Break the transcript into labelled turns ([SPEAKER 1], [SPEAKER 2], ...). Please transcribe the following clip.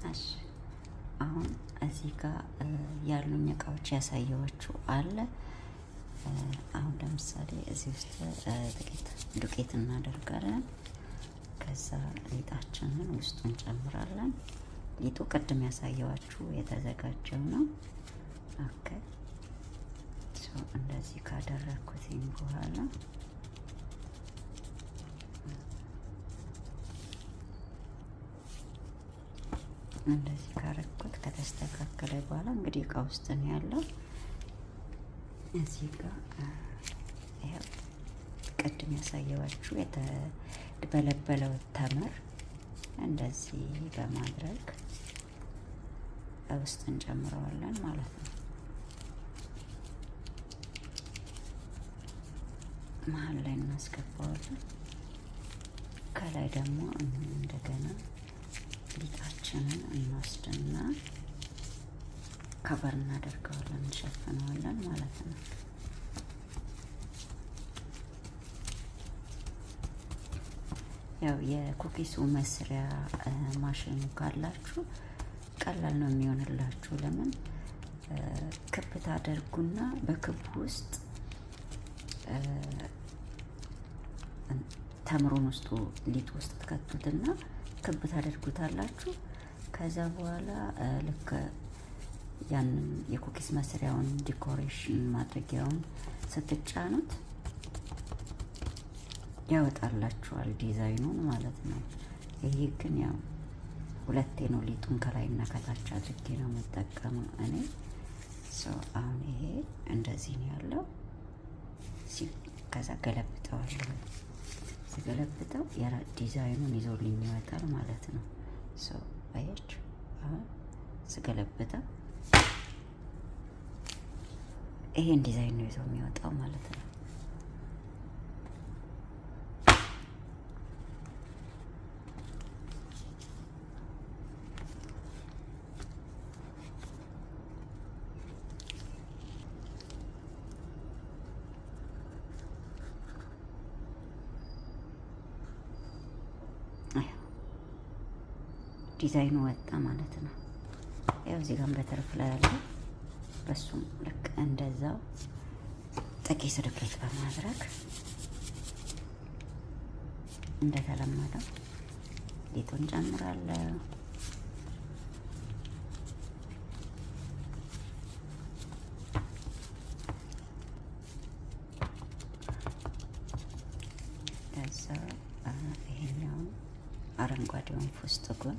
[SPEAKER 1] እሺ አሁን እዚህ ጋር ያሉኝ እቃዎች ያሳየዋችሁ አለ። አሁን ለምሳሌ እዚህ ውስጥ ጥቂት ዱቄት እናደርጋለን። ከዛ ሊጣችንን ውስጡ እንጨምራለን። ሊጡ ቅድም ያሳየዋችሁ የተዘጋጀው ነው። ኦኬ እንደዚህ ካደረኩትኝ በኋላ እንደዚህ ካረኩት ከተስተካከለ በኋላ እንግዲህ እቃ ውስጥ ነው ያለው። እዚህ ጋር ይሄው ቅድም ያሳየዋችሁ የተበለበለው ተምር እንደዚህ በማድረግ ውስጥ እንጨምረዋለን ማለት ነው። መሀል ላይ እናስገባዋለን። ከላይ ደግሞ እንደገና ሊጣችንን እንወስድና ከበር እናደርገዋለን፣ እንሸፍነዋለን ማለት ነው። ያው የኩኪሱ መስሪያ ማሽኑ ካላችሁ ቀላል ነው የሚሆንላችሁ። ለምን ክብ ታደርጉና በክቡ ውስጥ ተምሩን ውስጡ ሊጥ ውስጥ ትከቱትና ክብ ታደርጉታላችሁ። ከዛ በኋላ ልክ ያንን የኩኪስ መስሪያውን ዲኮሬሽን ማድረጊያውን ስትጫኑት ያወጣላችኋል ዲዛይኑን ማለት ነው። ይሄ ግን ያው ሁለቴ ነው ሊጡን ከላይና ከታች አድርጌ ነው የምጠቀመው እኔ። አሁን ይሄ እንደዚህ ነው ያለው። ከዛ ገለብጠዋለሁ። ስገለብጠው ዲዛይኑን ይዞልኝ ይወጣል ማለት ነው። አያችሁ፣ አሁን ስገለብጠው ይሄን ዲዛይን ነው ይዞ የሚወጣው ማለት ነው። ዲዛይኑ ወጣ ማለት ነው። ያው እዚህ ጋር በተርፍ ላይ ያለው በሱም ልክ እንደዛው ጥቂት ዱቄት በማድረግ እንደተለመደው ሊጡን ጨምራለሁ። ከዛ ይሄኛውን አረንጓዴውን ፍስጥቁን